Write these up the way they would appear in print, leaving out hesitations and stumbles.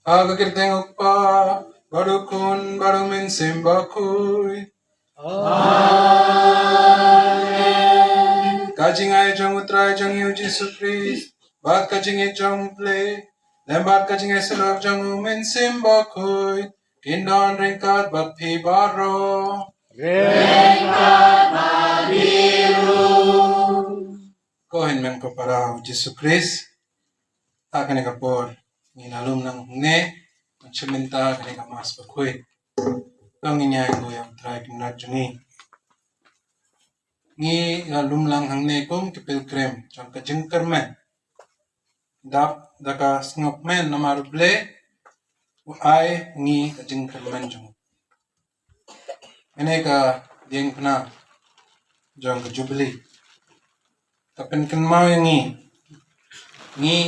Agakirteng pa barukun barumin simbakuy. Amen. Kajing ay jang utray jang yu Jesus Christ. Bat kajing ay jang play. Lembat kajing ay silog jang umin simbakuy. Kindon ringkat bat pi baro. Ringkat babiru. Kohin men ko para Jesus Christ. Takan kapor. Nginalum ng ne, magsiminta kanina mas pagkuy. Ang inyayin ko yung try kinadjungi. Ngi ngalum lang hang ne kum kipilkrem, jang kajingkar men. Dap daka sngop men na maruble, ay ngi kajingkar men jung. Ene ka diyeng pna, jang kajubli. Tapin kan mau yang ngi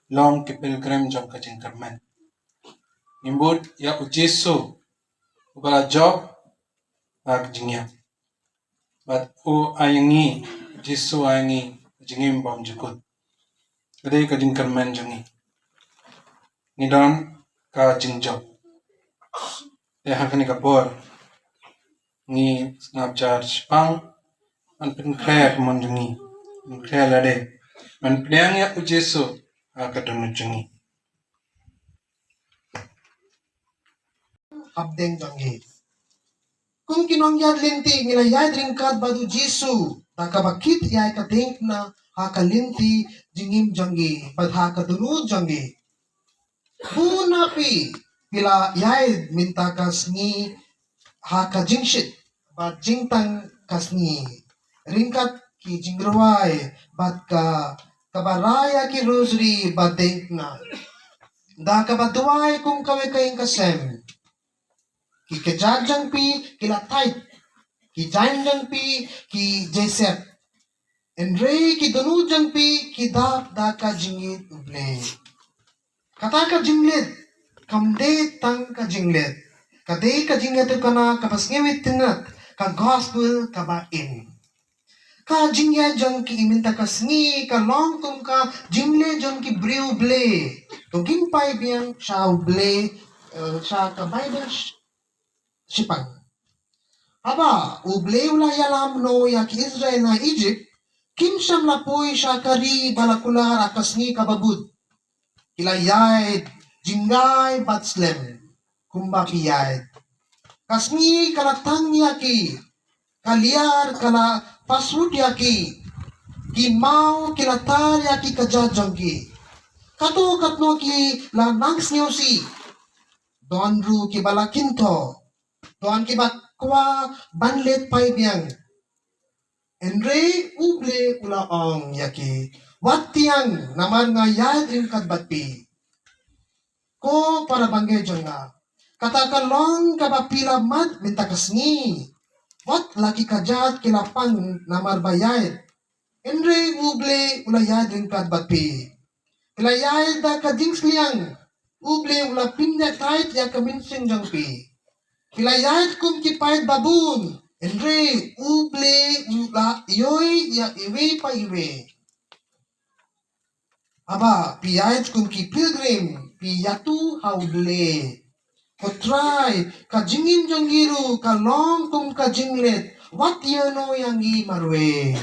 long kipilkrem jang kajingkar men. Imbut ya ujisu ubala job ak jingya. But u ayangi jisu ayangi jingim bom jikut. Kade ka jingkar men jangi. Nidon ka jingjob. Hakani kapor ngi snapchat pang an pin kaya mon jangi. Kaya lade. Man pnyang ya ujisu akadonu jangi. Abdeng jangi. Kung kinongyad linti nilayad ringkad badu Jisu, nakabakit yay kadeng na hakalinti jingim jangi, pad hakadunu jangi. Bunapi pila yay minta kasni hakajingshit, bad jingtang kasni ringkat ki jingraway, bad ka kabaraya ki rosary badeng na. Da kabaduay kung kawe kayong kasem. Ki kejajang pi kilatait, ki janjang pi ki jesep, enre ki danujang pi ki dap daka jingit uble. Kata ka jinglet, kamde tang ka jinglet, kade ka jinglet kana kapas ngewit tinat, ka gospel kabain. Ka jingya jang ki iminta kasni, ka longkum ka jingle jang ki briu ble, tugin pay biyang siya uble, siya ka Bible Sipang. Aba, uble ula yalam no ya ki Israel na Egypt, kinsyam lapoy siya kari balakular akas ni kababud. Ilayay, jingay batslem, kumba piyay. Kasni kalatang yaki, kaliar kala pasrud yaki, kimau kilatar yaki kajajang ki. Kato katno ki lanang snyosi, donru ki balakinto, doan kibat kwa banlet pai biang. Enre uble ulaong yaki. Watiang naman nga yadring kadbatpi. Ko para bangge nga. Katakalong kapapila mat mintakas ni. Wat laki kajat kilapang namarbayad. Enre uble ulayad rin kadbatpi. Ilayad da kadings liang. Uble ula pinyak tait ya kaminsing jangpi. Ilayad kum kipait babun. Enre uble ula yoy ya iwe pa iwe. Aba piyait kum ki pilgrim piyatu hauble. Kotray kajingin janggiru kalong kum kajinglet. Wat yano yangi marwe.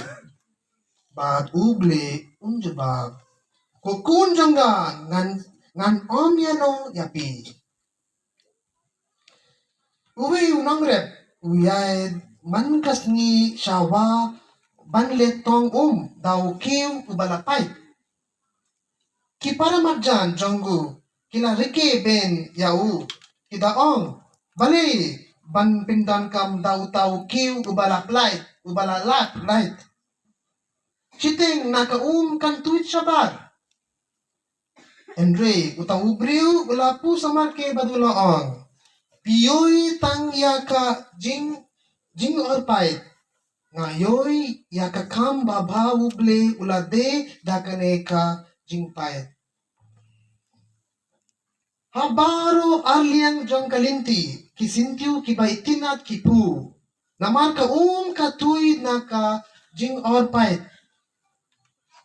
Bat uble unjebab. Kukun jangga ngan om yano yapi. Uwe unang rep uyay mankas ni shawa banlet tong daw kiw ubalapay. Kipara marjan janggu kila rike ben yau kidaong bali ban pindan kam daw taw kiw ubalaplay ubalalat light. Siting naka kan tuit sabar. Andre utang ubriu ulapu samarke badulaong. Piyoy tang yaka jing orpait. Ngayoy yaka kam babawuble ulade dakaneka jing pait. Habaro aliang jong kalinti kisintiu kibaitinat kipu. Namar katuid naka jing orpait.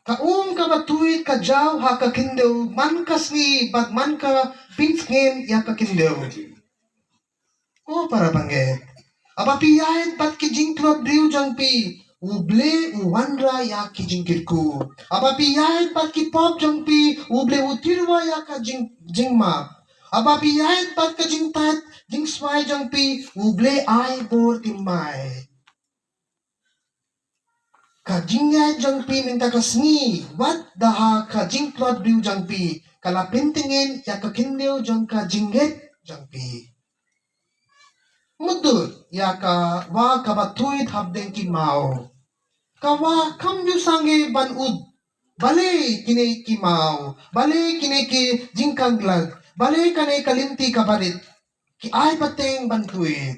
Ka batuit ka jaw ha ka kindew man kasni bat man ka pinsngin ya ka kindew. O para bangge. Aba piyait bat ki jingklot briu jang pi. Uble uwanra ya ki jingkirku. Aba piyait bat ki pop jang pi. Uble utirwa ya ka jingma. Aba piyait bat ka jingtat jingsway jang pi. Uble ay bor timay. Kajingay jangpi minta kasni, wat daha kajingklot briu jangpi, kalapintingin ya kakindew jang kajinget jangpi. Mudut ya ka wa kabatuit habdeng kimao. Kawa kamyu sange banud, bale kine kimao, bale kine ki jingkanglag, bale kane kalinti kabarit, ki ay pateng bantuit.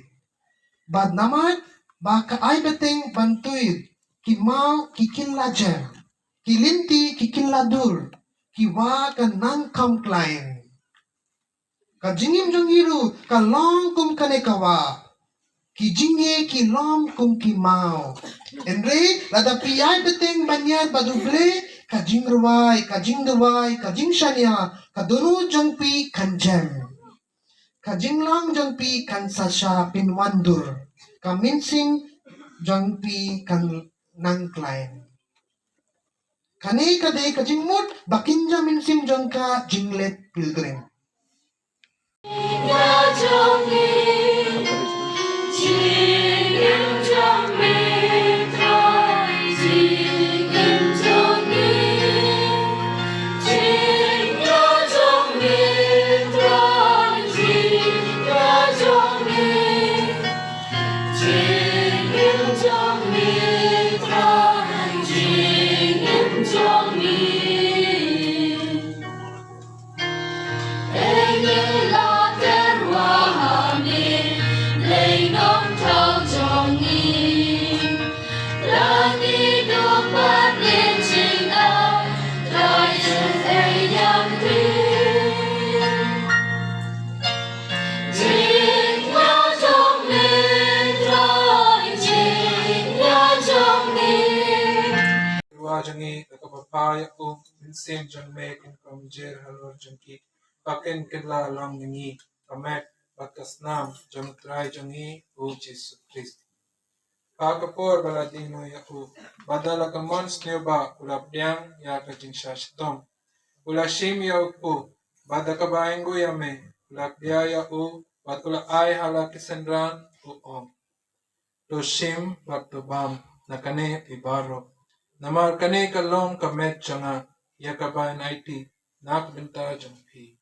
Bad naman, baka ay pateng bantuit. Kimau kikinlajer, kilinti kikinladur, kiwa kanang kamklain. Kajingim jangiru kalong kum kanekawa, kijinge kilong kum kimau. Enre lada piyay beteng banyat baduble kajingruway, kajingshanya, kaduru jangpi kanjem. Kajinglang jangpi kansasya pinwandur, kaminsing jangpi kan nangklain. Kane kade kajingmut bakinja minsim jangka jinglet pilgrim. Jangi kakapapaya ko minsim jang me kin kamjer halor jangki paken kedla long yangi kamek bakas nam jang try jangi o Jesus Christ. Kakapor baladino ya o badala kamons neba ulapdyang ya kajing shashtom. Ula shim ya o bada kabaengo ya me ulapdya ya o batula ay hala kisendran o om. To shim batubam nakane ibaro. Namar kane kalong kamet changa yakaban IT nakbenta jangpi.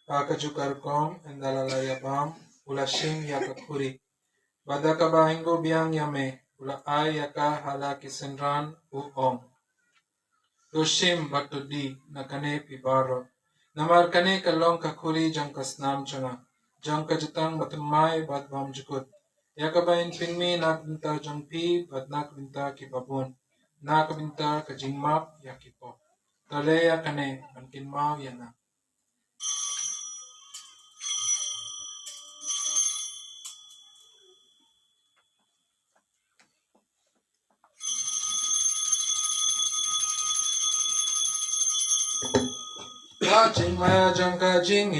Akajukarkom and dalalayabam, ulashim yakakuri. Badaka bahingo biyang yame, ula ay yaka halaki senran uong. Yoshim batudi nakane pibaro. Namar kane kalong kakuri jang kasnam changa. Jang kajutang batumay badbam jukut. Yakabain pinmi nakbinta jang pi bad nakbinta kibabun. Nakbinta kajingmap yakipo. Taleya kane ankinmaw yana. Kajing maya jang kajing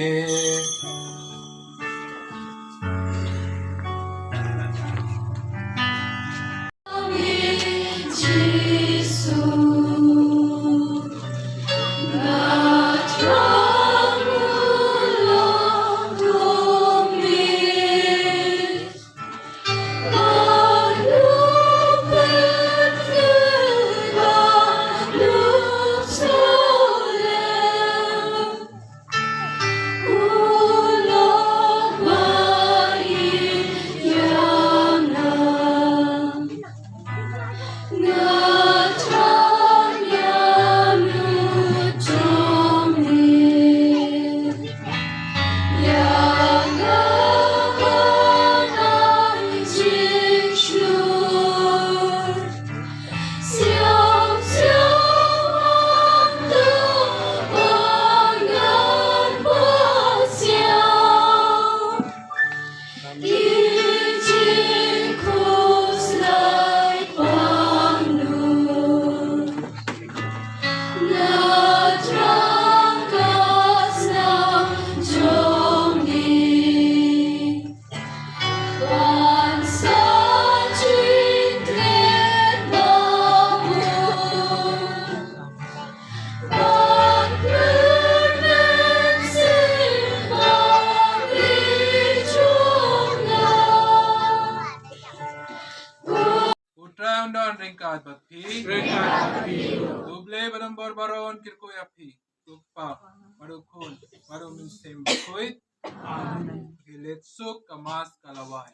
Undon ringkat batpi. Duble barambor baron kirkoya pi. Tupa barukun baru minsim bakuit. Hiletsuk kamas kalawai.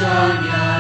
kuasanya